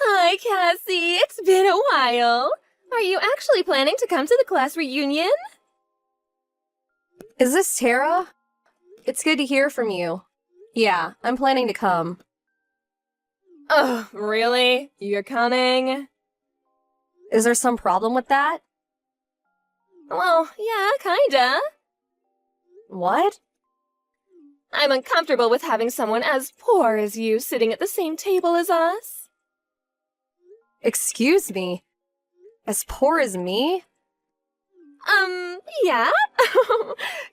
Hi, Cassie. It's been a while. Are you actually planning to come to the class reunion? Is this Tara? It's good to hear from you. Yeah, I'm planning to come. Oh, really? You're coming? Is there some problem with that? Well, yeah, kinda. What? I'm uncomfortable with having someone as poor as you sitting at the same table as us. Excuse me? As poor as me? Yeah?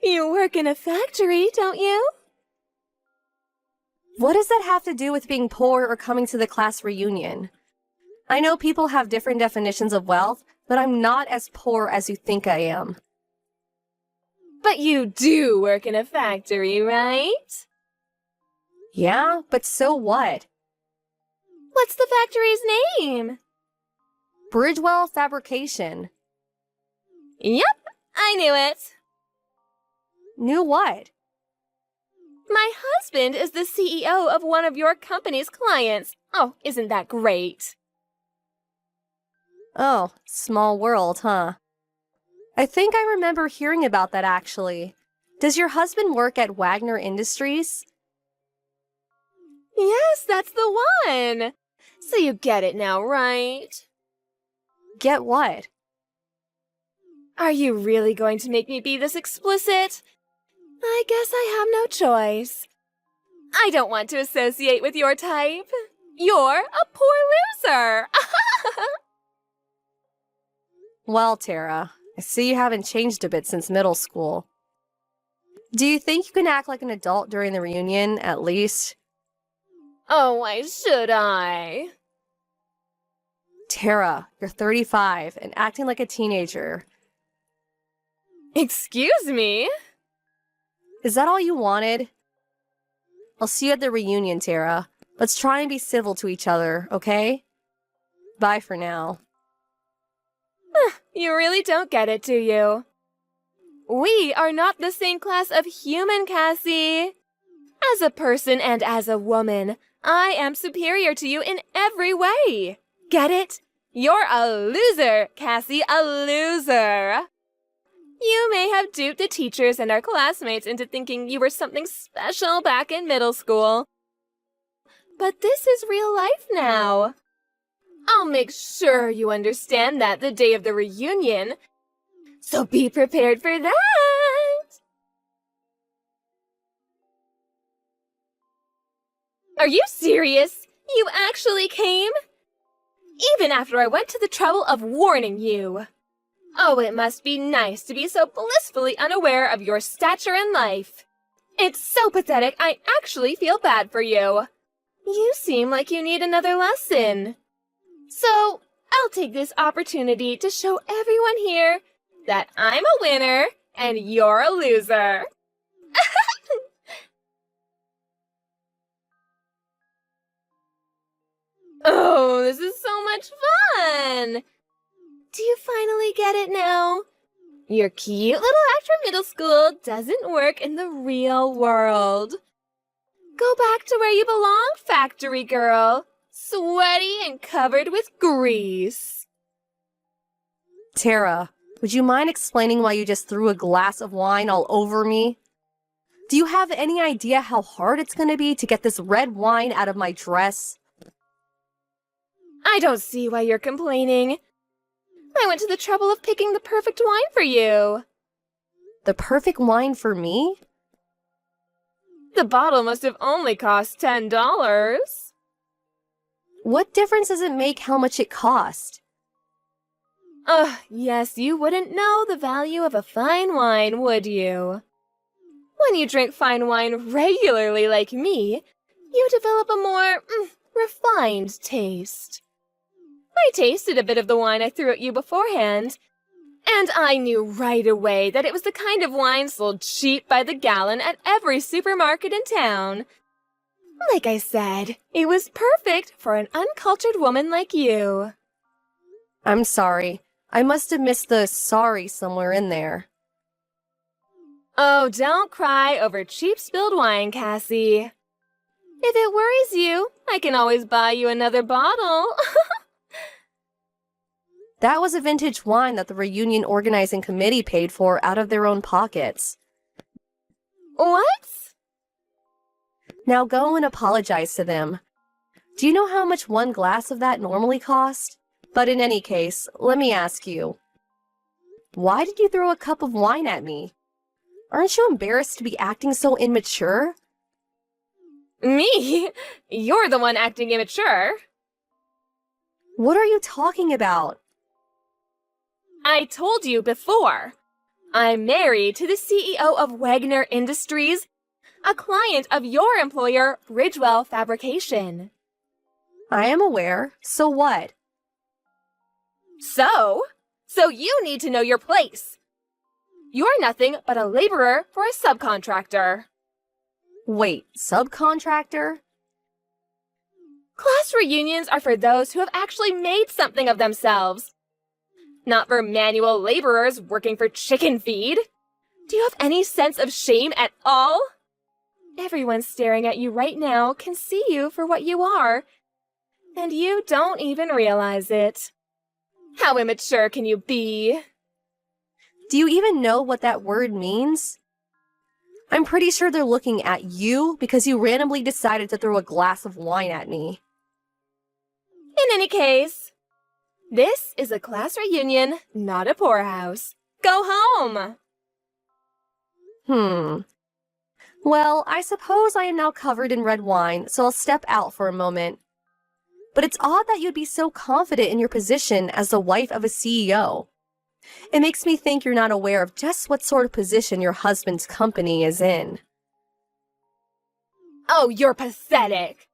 You work in a factory, don't you? What does that have to do with being poor or coming to the class reunion? I know people have different definitions of wealth, but I'm not as poor as you think I am. But you do work in a factory, right? Yeah, but so what? What's the factory's name? Bridgewell Fabrication. Yep, I knew it. Knew what? My husband is the CEO of one of your company's clients. Oh, isn't that great? Oh, small world, huh? I think I remember hearing about that actually. Does your husband work at Wagner Industries? Yes, that's the one. So you get it now, right? Get what? Are you really going to make me be this explicit? I guess I have no choice. I don't want to associate with your type. You're a poor loser. Well, Tara, I see you haven't changed a bit since middle school. Do you think you can act like an adult during the reunion, at least? Oh, why should I? Tara, you're 35 and acting like a teenager. Excuse me? Is that all you wanted? I'll see you at the reunion, Tara. Let's try and be civil to each other, okay? Bye for now. You really don't get it, do you? We are not the same class of human, Cassie. As a person and as a woman, I am superior to you in every way. Get it? You're a loser, Cassie, a loser. You may have duped the teachers and our classmates into thinking you were something special back in middle school. But this is real life now. I'll make sure you understand that the day of the reunion. So be prepared for that. Are you serious? You actually came? Even after I went to the trouble of warning you. Oh, it must be nice to be so blissfully unaware of your stature in life. It's so pathetic, I actually feel bad for you. You seem like you need another lesson. So, I'll take this opportunity to show everyone here that I'm a winner and you're a loser. Oh, this is so much fun! Do you finally get it now? Your cute little act from middle school doesn't work in the real world. Go back to where you belong, factory girl. Sweaty and covered with grease. Tara, would you mind explaining why you just threw a glass of wine all over me? Do you have any idea how hard it's going to be to get this red wine out of my dress? I don't see why you're complaining. I went to the trouble of picking the perfect wine for you. The perfect wine for me? The bottle must have only cost $10. What difference does it make how much it cost? Yes, you wouldn't know the value of a fine wine, would you? When you drink fine wine regularly like me, you develop a more refined taste. I tasted a bit of the wine I threw at you beforehand, and I knew right away that it was the kind of wine sold cheap by the gallon at every supermarket in town. Like I said, it was perfect for an uncultured woman like you. I'm sorry. I must have missed the sorry somewhere in there. Oh, don't cry over cheap spilled wine, Cassie. If it worries you, I can always buy you another bottle. That was a vintage wine that the reunion organizing committee paid for out of their own pockets. What? Now go and apologize to them. Do you know how much one glass of that normally cost? But in any case, let me ask you. Why did you throw a cup of wine at me? Aren't you embarrassed to be acting so immature? Me? You're the one acting immature. What are you talking about? I told you before. I'm married to the CEO of Wagner Industries, a client of your employer, Bridgewell Fabrication. I am aware. So what? So you need to know your place. You're nothing but a laborer for a subcontractor. Wait, subcontractor? Class reunions are for those who have actually made something of themselves. Not for manual laborers working for chicken feed. Do you have any sense of shame at all? Everyone staring at you right now can see you for what you are, and you don't even realize it. How immature can you be? Do you even know what that word means? I'm pretty sure they're looking at you because you randomly decided to throw a glass of wine at me. In any case, this is a class reunion, not a poorhouse. Go home! Well, I suppose I am now covered in red wine, so I'll step out for a moment. But it's odd that you'd be so confident in your position as the wife of a CEO. It makes me think you're not aware of just what sort of position your husband's company is in. Oh, you're pathetic.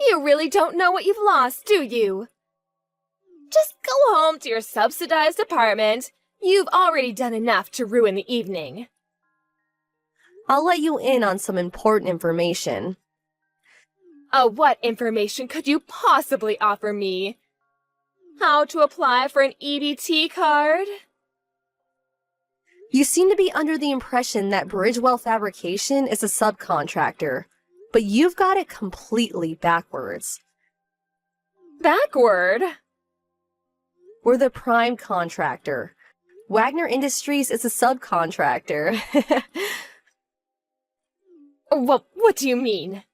You really don't know what you've lost, do you? Just go home to your subsidized apartment. You've already done enough to ruin the evening. I'll let you in on some important information. Oh, what information could you possibly offer me? How to apply for an EBT card? You seem to be under the impression that Bridgewell Fabrication is a subcontractor, but you've got it completely backwards. Backward? We're the prime contractor. Wagner Industries is a subcontractor. What do you mean?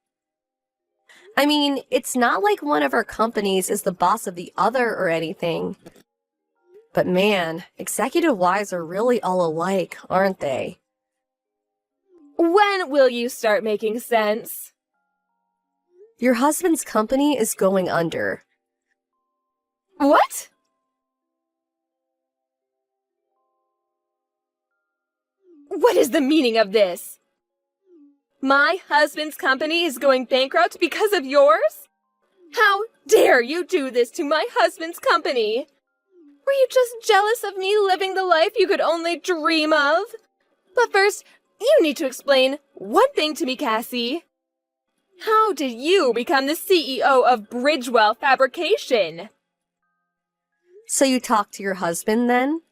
I mean, it's not like one of our companies is the boss of the other or anything. But man, executive wives are really all alike, aren't they? When will you start making sense? Your husband's company is going under. What? What is the meaning of this? My husband's company is going bankrupt because of yours? How dare you do this to my husband's company? Were you just jealous of me living the life you could only dream of? But first, you need to explain one thing to me, Cassie. How did you become the CEO of Bridgewell Fabrication? So you talked to your husband then?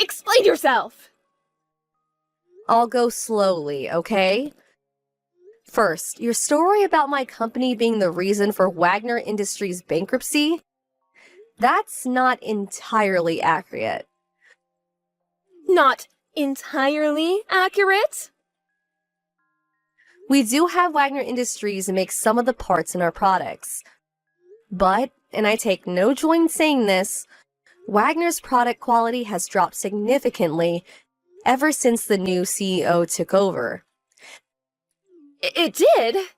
Explain yourself! I'll go slowly, okay? First, your story about my company being the reason for Wagner Industries' bankruptcy? That's not entirely accurate. Not entirely accurate? We do have Wagner Industries make some of the parts in our products. But, and I take no joy in saying this, Wagner's product quality has dropped significantly ever since the new CEO took over. It did?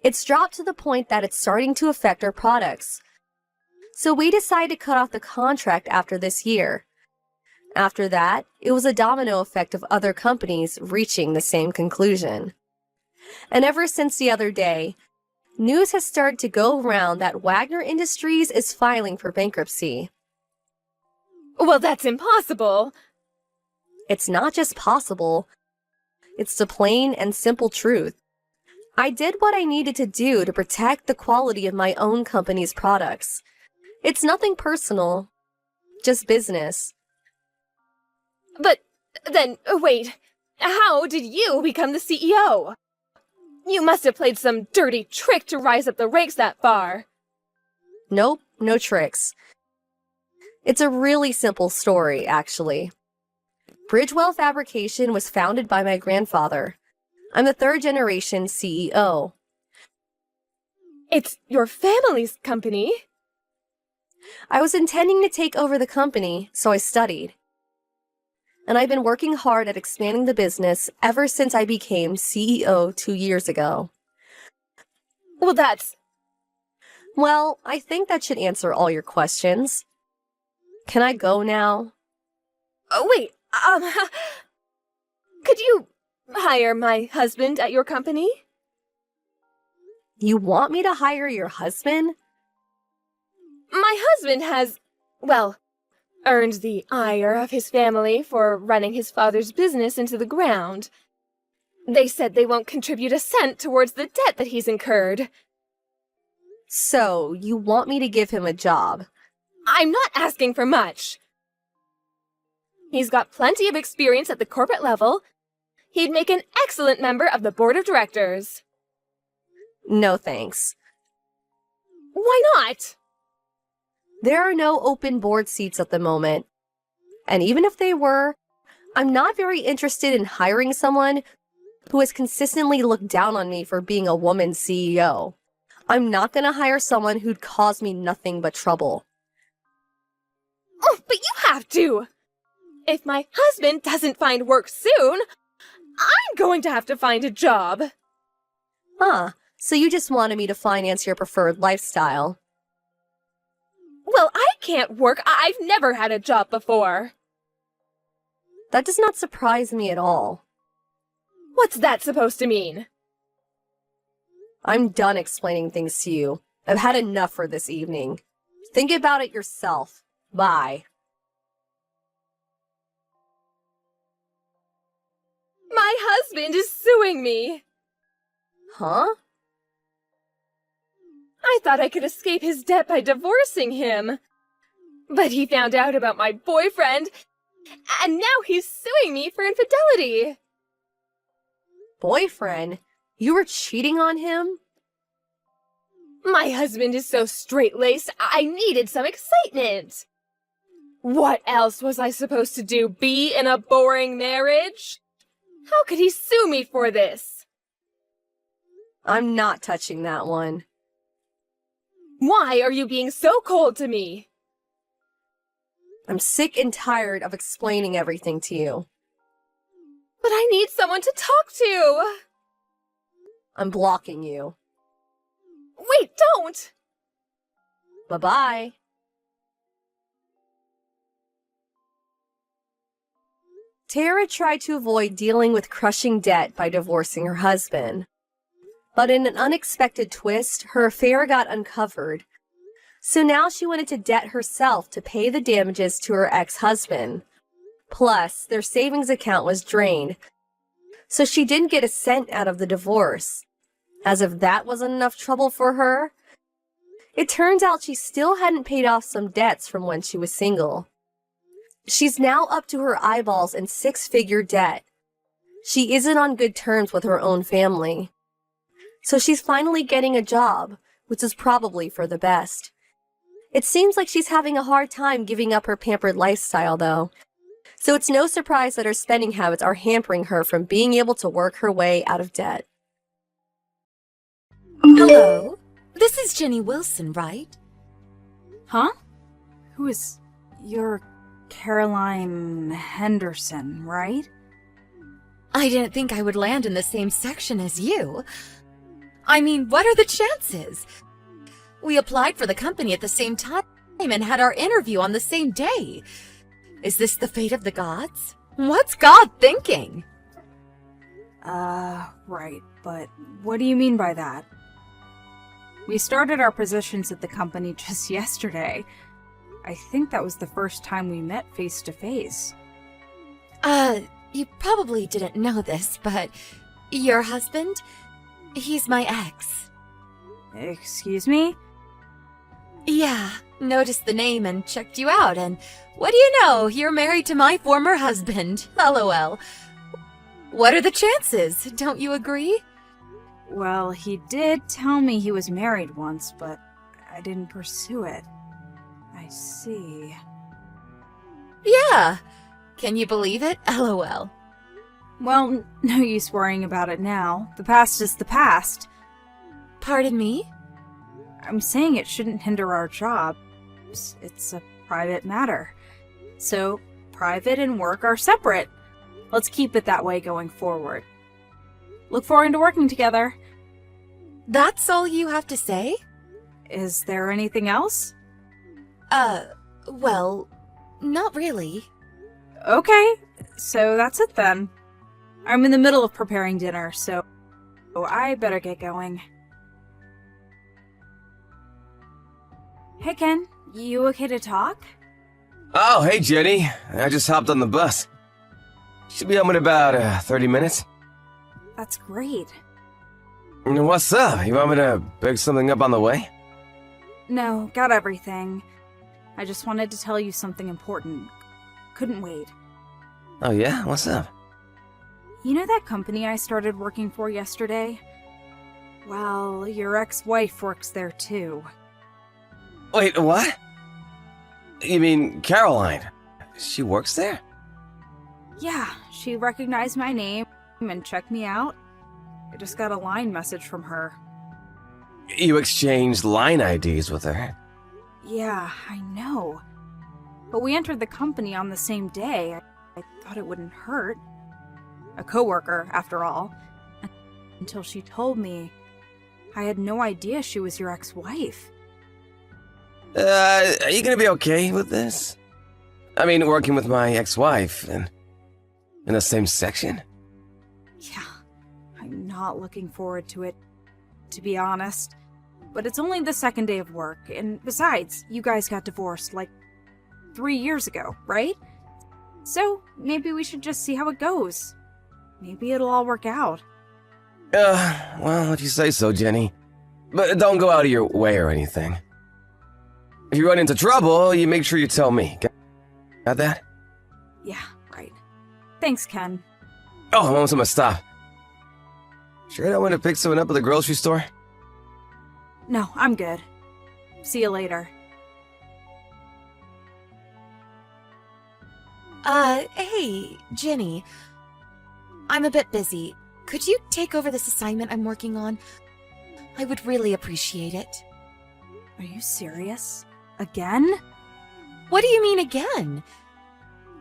It's dropped to the point that it's starting to affect our products. So we decided to cut off the contract after this year. After that, it was a domino effect of other companies reaching the same conclusion. And ever since the other day, news has started to go around that Wagner Industries is filing for bankruptcy. Well, that's impossible. It's not just possible, it's the plain and simple truth. I did what I needed to do to protect the quality of my own company's products. It's nothing personal, just business. But then, wait, how did you become the CEO? You must have played some dirty trick to rise up the ranks that far. Nope, no tricks. It's a really simple story, actually. Bridgewell Fabrication was founded by my grandfather. I'm the third-generation CEO. It's your family's company. I was intending to take over the company, so I studied. And I've been working hard at expanding the business ever since I became CEO 2 years ago. Well, Well, I think that should answer all your questions. Can I go now? Oh, wait, could you hire my husband at your company? You want me to hire your husband? My husband has, well, earned the ire of his family for running his father's business into the ground. They said they won't contribute a cent towards the debt that he's incurred. So, you want me to give him a job? I'm not asking for much. He's got plenty of experience at the corporate level. He'd make an excellent member of the board of directors. No thanks. Why not? There are no open board seats at the moment. And even if they were, I'm not very interested in hiring someone who has consistently looked down on me for being a woman CEO. I'm not going to hire someone who'd cause me nothing but trouble. Oh, but you have to! If my husband doesn't find work soon, I'm going to have to find a job. Huh, so you just wanted me to finance your preferred lifestyle. Well, I can't work. I've never had a job before. That does not surprise me at all. What's that supposed to mean? I'm done explaining things to you. I've had enough for this evening. Think about it yourself. Bye. My husband is suing me. Huh? I thought I could escape his debt by divorcing him. But he found out about my boyfriend, and now he's suing me for infidelity. Boyfriend? You were cheating on him? My husband is so straight-laced, I needed some excitement. What else was I supposed to do, be in a boring marriage? How could he sue me for this? I'm not touching that one. Why are you being so cold to me? I'm sick and tired of explaining everything to you. But I need someone to talk to. I'm blocking you. Wait, don't! Bye-bye. Tara tried to avoid dealing with crushing debt by divorcing her husband. But in an unexpected twist, her affair got uncovered. So now she went into debt herself to pay the damages to her ex-husband. Plus, their savings account was drained, so she didn't get a cent out of the divorce. As if that wasn't enough trouble for her, it turns out she still hadn't paid off some debts from when she was single. She's now up to her eyeballs in six-figure debt. She isn't on good terms with her own family. So she's finally getting a job, which is probably for the best. It seems like she's having a hard time giving up her pampered lifestyle, though. So it's no surprise that her spending habits are hampering her from being able to work her way out of debt. Hello? This is Jenny Wilson, right? Huh? Who is... You're Caroline Henderson, right? I didn't think I would land in the same section as you. I mean, what are the chances? We applied for the company at the same time and had our interview on the same day. Is this the fate of the gods? What's God thinking? Right, but what do you mean by that? We started our positions at the company just yesterday. I think that was the first time we met face to face. You probably didn't know this, but your husband, he's my ex. Excuse me? Yeah, noticed the name and checked you out, and what do you know, you're married to my former husband. LOL. What are the chances? Don't you agree? Well, he did tell me he was married once, but I didn't pursue it. I see. Yeah. Can you believe it? LOL. Well, no use worrying about it now. The past is the past. Pardon me? I'm saying it shouldn't hinder our jobs. It's a private matter. So, private and work are separate. Let's keep it that way going forward. Look forward to working together. That's all you have to say? Is there anything else? Well, not really. Okay, so that's it then. I'm in the middle of preparing dinner, so I better get going. Hey Ken, you okay to talk? Oh, hey Jenny. I just hopped on the bus. Should be home in about 30 minutes. That's great. What's up? You want me to pick something up on the way? No, got everything. I just wanted to tell you something important. Couldn't wait. Oh yeah? What's up? You know that company I started working for yesterday? Well, your ex-wife works there too. Wait, what? You mean Caroline? She works there? Yeah, she recognized my name and checked me out. I just got a line message from her. You exchanged line IDs with her? Yeah, I know. But we entered the company on the same day. I thought it wouldn't hurt. A coworker, after all. Until she told me. I had no idea she was your ex-wife. Are you gonna be okay with this? I mean, working with my ex-wife and in the same section? Yeah, I'm not looking forward to it, to be honest. But it's only the second day of work, and besides, you guys got divorced, like, 3 years ago, right? So, maybe we should just see how it goes. Maybe it'll all work out. Well, if you say so, Jenny. But don't go out of your way or anything. If you run into trouble, you make sure you tell me. Got that? Yeah, right. Thanks, Ken. Oh, I'm almost at my stop. Sure I don't want to pick someone up at the grocery store? No, I'm good. See you later. Hey, Jenny. I'm a bit busy. Could you take over this assignment I'm working on? I would really appreciate it. Are you serious? Again? What do you mean again?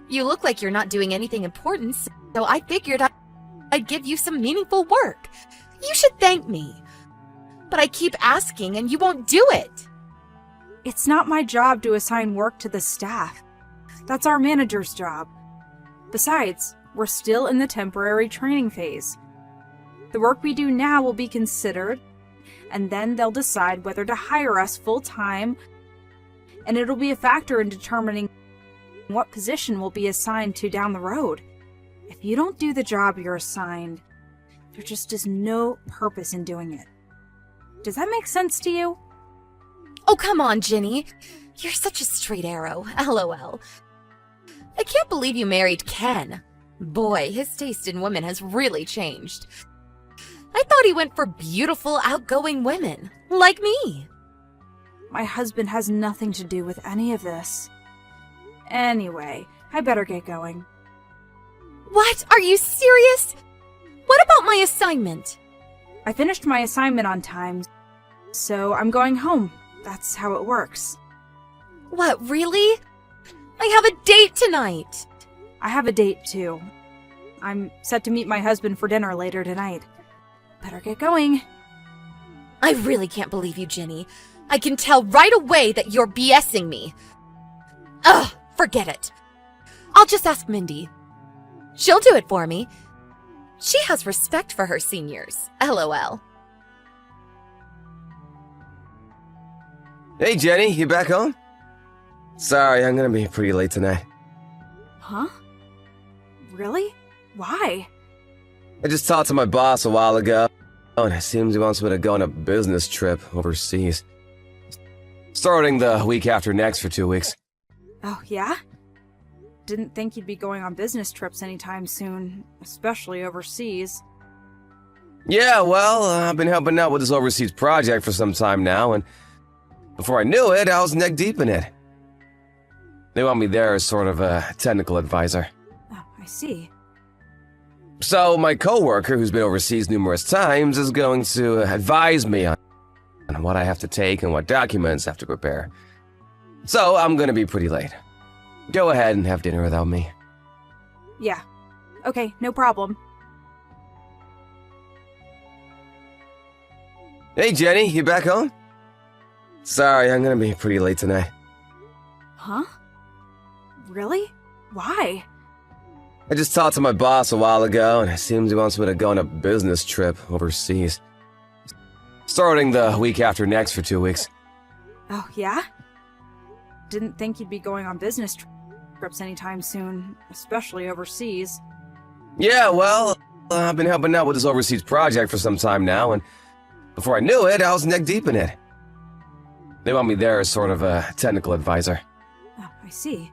You look like you're not doing anything important, so I figured I'd give you some meaningful work. You should thank me. But I keep asking and you won't do it. It's not my job to assign work to the staff. That's our manager's job. Besides, we're still in the temporary training phase. The work we do now will be considered, and then they'll decide whether to hire us full-time, and it'll be a factor in determining what position we'll be assigned to down the road. If you don't do the job you're assigned, there just is no purpose in doing it. Does that make sense to you? Oh, come on, Jenny. You're such a straight arrow. LOL. I can't believe you married Ken. Boy, his taste in women has really changed. I thought he went for beautiful, outgoing women, like me. My husband has nothing to do with any of this. Anyway, I better get going. What? Are you serious? What about my assignment? I finished my assignment on time, so I'm going home. That's how it works. What, really? I have a date tonight. I have a date, too. I'm set to meet my husband for dinner later tonight. Better get going. I really can't believe you, Jenny. I can tell right away that you're BSing me. Ugh, forget it. I'll just ask Mindy. She'll do it for me. She has respect for her seniors. LOL. Hey Jenny, you back home? Sorry, I'm gonna be pretty late tonight. Huh? Really? Why? I just talked to my boss a while ago, and it seems he wants me to go on a business trip overseas. Starting the week after next for 2 weeks. Oh, yeah? Didn't think you'd be going on business trips anytime soon, especially overseas. Yeah, well, I've been helping out with this overseas project for some time now, and before I knew it, I was neck deep in it. They want me there as sort of a technical advisor. Oh, I see. So my coworker, who's been overseas numerous times, is going to advise me on what I have to take and what documents I have to prepare. So I'm gonna be pretty late. Go ahead and have dinner without me. Yeah. Okay, no problem. Hey Jenny, you back home? Sorry, I'm gonna be pretty late tonight. Huh? Really? Why? I just talked to my boss a while ago, and it seems he wants me to go on a business trip overseas. Starting the week after next for 2 weeks. Oh, yeah? Didn't think you'd be going on business trips anytime soon, especially overseas. Yeah, well, I've been helping out with this overseas project for some time now, and before I knew it, I was neck deep in it. They want me there as sort of a technical advisor. Oh, I see.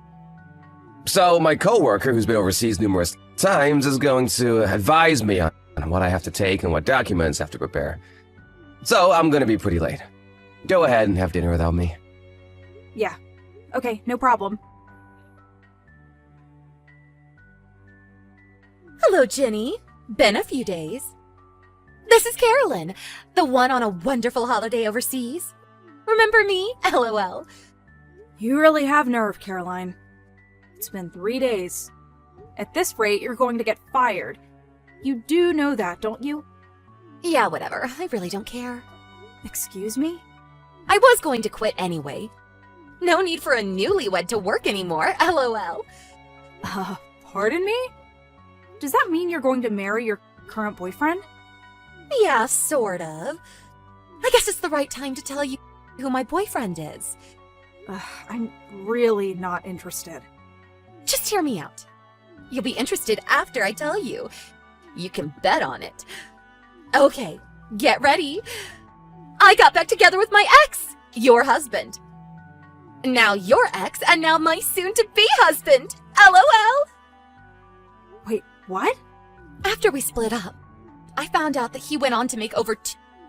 So my coworker, who's been overseas numerous times, is going to advise me on what I have to take and what documents I have to prepare. So I'm gonna be pretty late. Go ahead and have dinner without me. Yeah. Okay, no problem. Hello, Jenny. Been a few days. This is Carolyn, the one on a wonderful holiday overseas. Remember me? LOL. You really have nerve, Caroline. It's been 3 days. At this rate, you're going to get fired. You do know that, don't you? Yeah, whatever. I really don't care. Excuse me? I was going to quit anyway. No need for a newlywed to work anymore. LOL. Pardon me? Does that mean you're going to marry your current boyfriend? Yeah, sort of. I guess it's the right time to tell you who my boyfriend is. I'm really not interested. Just hear me out. You'll be interested after I tell you. You can bet on it. Okay, get ready. I got back together with my ex, your husband. Now your ex, and now my soon-to-be husband. LOL. Wait, what? After we split up, I found out that he went on to make over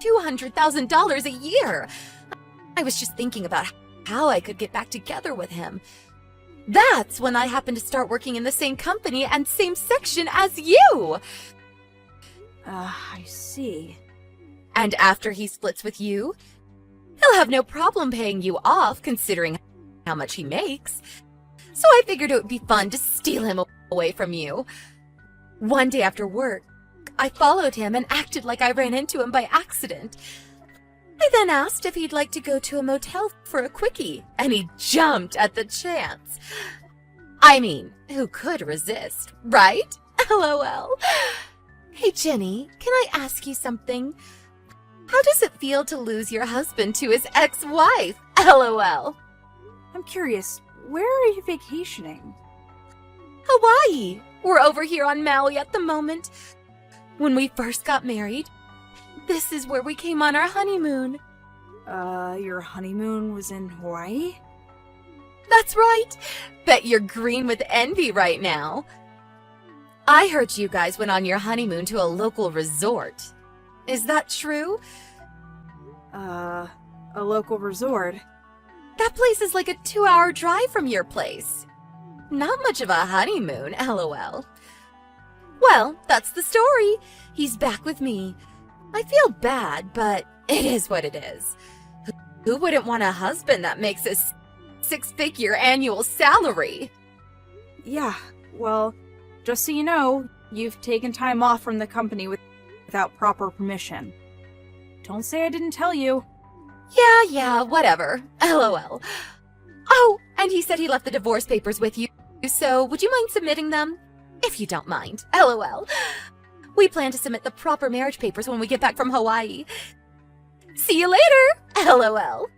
$200,000 a year. I was just thinking about how I could get back together with him. That's when I happened to start working in the same company and same section as you. I see. And after he splits with you, he'll have no problem paying you off considering how much he makes. So I figured it would be fun to steal him away from you. One day after work, I followed him and acted like I ran into him by accident. I then asked if he'd like to go to a motel for a quickie, and he jumped at the chance. I mean, who could resist, right? LOL. Hey, Jenny, can I ask you something? How does it feel to lose your husband to his ex-wife? LOL. I'm curious, where are you vacationing? Hawaii. We're over here on Maui at the moment. When we first got married, this is where we came on our honeymoon. Your honeymoon was in Hawaii? That's right. Bet you're green with envy right now. I heard you guys went on your honeymoon to a local resort. Is that true? A local resort? That place is like a 2-hour drive from your place. Not much of a honeymoon, LOL. Well, that's the story. He's back with me. I feel bad, but it is what it is. Who wouldn't want a husband that makes a six-figure annual salary? Yeah, well, just so you know, you've taken time off from the company without proper permission. Don't say I didn't tell you. Yeah, whatever. LOL. Oh, and he said he left the divorce papers with you, so would you mind submitting them? If you don't mind. LOL. We plan to submit the proper marriage papers when we get back from Hawaii. See you later! LOL.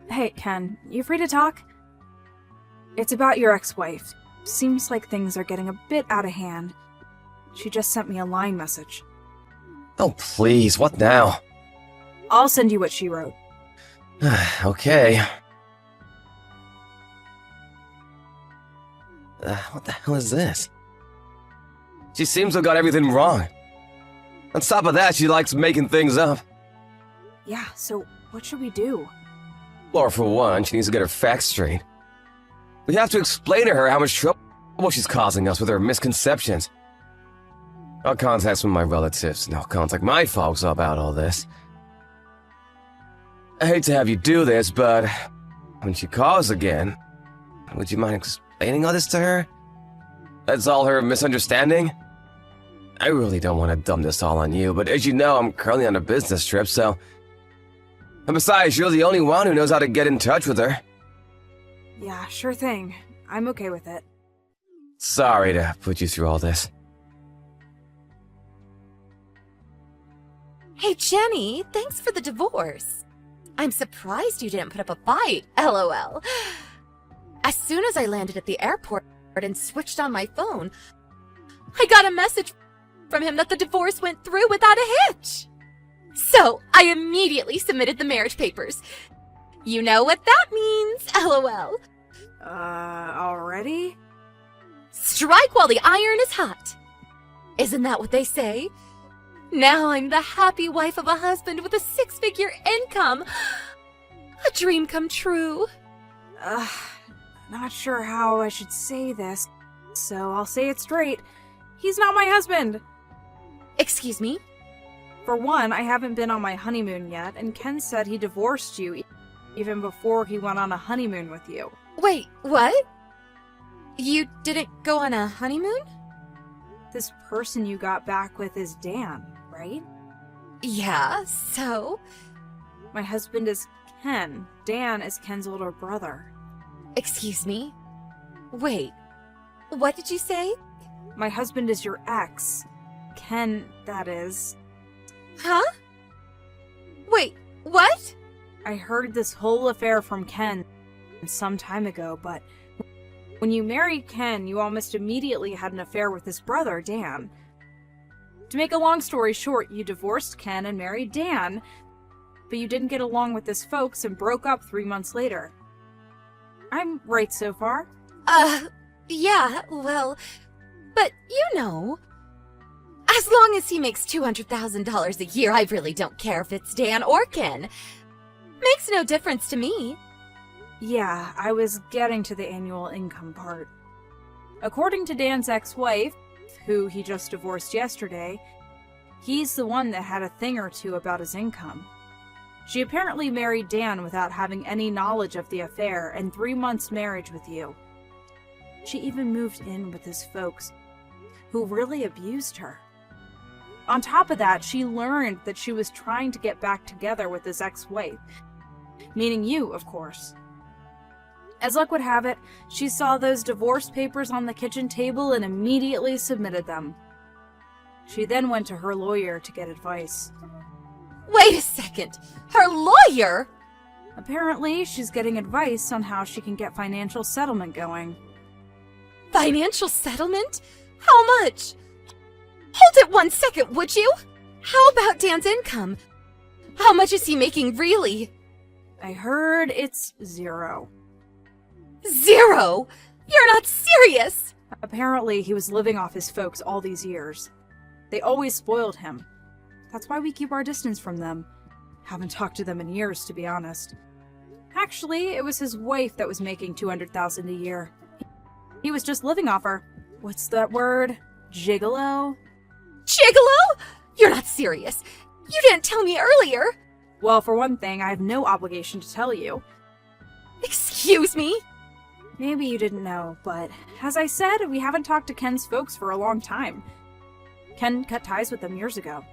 Hey, Ken, you free to talk? It's about your ex-wife. Seems like things are getting a bit out of hand. She just sent me a line message. Oh, please, what now? I'll send you what she wrote. Okay. What the hell is this? She seems to have got everything wrong. On top of that, she likes making things up. Yeah, so what should we do? Or for one, she needs to get her facts straight. We have to explain to her how much trouble she's causing us with her misconceptions. I'll contact some of my relatives, and I'll contact my folks about all this. I hate to have you do this, but when she calls again, would you mind explaining all this to her? That's all her misunderstanding? I really don't want to dump this all on you, but as you know, I'm currently on a business trip, so... And besides, you're the only one who knows how to get in touch with her. Yeah, sure thing. I'm okay with it. Sorry to put you through all this. Hey, Jenny, thanks for the divorce. I'm surprised you didn't put up a fight, LOL. As soon as I landed at the airport and switched on my phone, I got a message from him that the divorce went through without a hitch. So I immediately submitted the marriage papers. You know what that means, LOL. Already? Strike while the iron is hot. Isn't that what they say? Now I'm the happy wife of a husband with a 6-figure income. A dream come true. Not sure how I should say this, so I'll say it straight. He's not my husband! Excuse me? For one, I haven't been on my honeymoon yet, and Ken said he divorced you even before he went on a honeymoon with you. Wait, what? You didn't go on a honeymoon? This person you got back with is Dan, right? Yeah, so? My husband is Ken. Dan is Ken's older brother. Excuse me? Wait, what did you say? My husband is your ex. Ken, that is. Huh? Wait, what? I heard this whole affair from Ken some time ago, but when you married Ken, you almost immediately had an affair with his brother, Dan. To make a long story short, you divorced Ken and married Dan, but you didn't get along with his folks and broke up 3 months later. I'm right so far? Yeah, well, but you know, as long as he makes $200,000 a year, I really don't care if it's Dan or Ken. Makes no difference to me. Yeah, I was getting to the annual income part. According to Dan's ex-wife, who he just divorced yesterday, he's the one that had a thing or two about his income. She apparently married Dan without having any knowledge of the affair and 3 months marriage with you. She even moved in with his folks, who really abused her. On top of that, she learned that she was trying to get back together with his ex-wife, meaning you, of course. As luck would have it, she saw those divorce papers on the kitchen table and immediately submitted them. She then went to her lawyer to get advice. Wait a second, her lawyer? Apparently, she's getting advice on how she can get financial settlement going. Financial settlement? How much? Hold it 1 second, would you? How about Dan's income? How much is he making really? I heard it's 0. 0? You're not serious! Apparently, he was living off his folks all these years. They always spoiled him. That's why we keep our distance from them. Haven't talked to them in years, to be honest. Actually, it was his wife that was making $200,000 a year. He was just living off her. What's that word? Gigolo? Gigolo? You're not serious. You didn't tell me earlier. Well, for one thing, I have no obligation to tell you. Excuse me? Maybe you didn't know, but as I said, we haven't talked to Ken's folks for a long time. Ken cut ties with them years ago.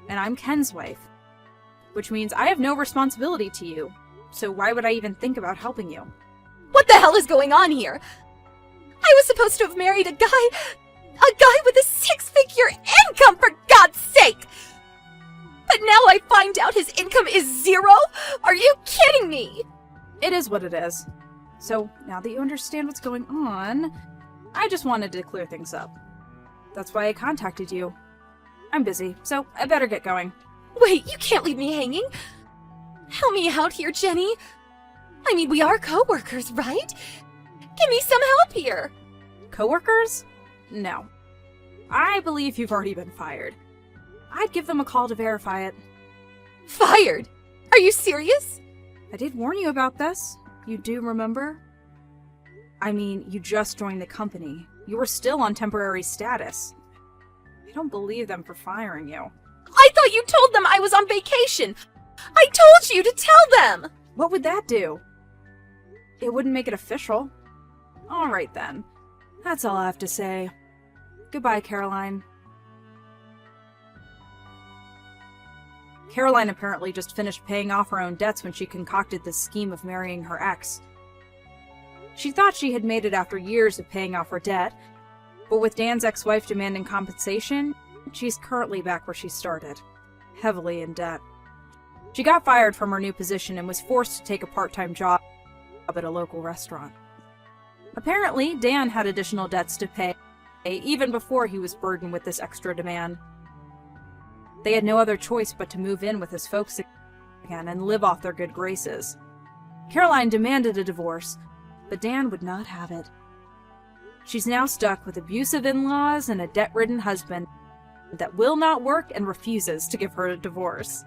And I'm Ken's wife, which means I have no responsibility to you, so why would I even think about helping you? What the hell is going on here? I was supposed to have married a guy with a 6-figure income, for God's sake! But now I find out his income is 0? Are you kidding me? It is what it is. So, now that you understand what's going on, I just wanted to clear things up. That's why I contacted you. I'm busy, so I better get going. Wait, you can't leave me hanging. Help me out here, Jenny. I mean, we are co-workers, right? Give me some help here. Coworkers? No. I believe you've already been fired. I'd give them a call to verify it. Fired? Are you serious? I did warn you about this. You do remember? I mean, you just joined the company. You were still on temporary status. I don't believe them for firing you. I thought you told them I was on vacation. I told you to tell them. What would that do? It wouldn't make it official. All right then. That's all I have to say. Goodbye, Caroline. Caroline apparently just finished paying off her own debts when she concocted this scheme of marrying her ex. She thought she had made it after years of paying off her debt, but with Dan's ex-wife demanding compensation, she's currently back where she started, heavily in debt. She got fired from her new position and was forced to take a part-time job at a local restaurant. Apparently, Dan had additional debts to pay, even before he was burdened with this extra demand. They had no other choice but to move in with his folks again and live off their good graces. Caroline demanded a divorce, but Dan would not have it. She's now stuck with abusive in-laws and a debt-ridden husband that will not work and refuses to give her a divorce.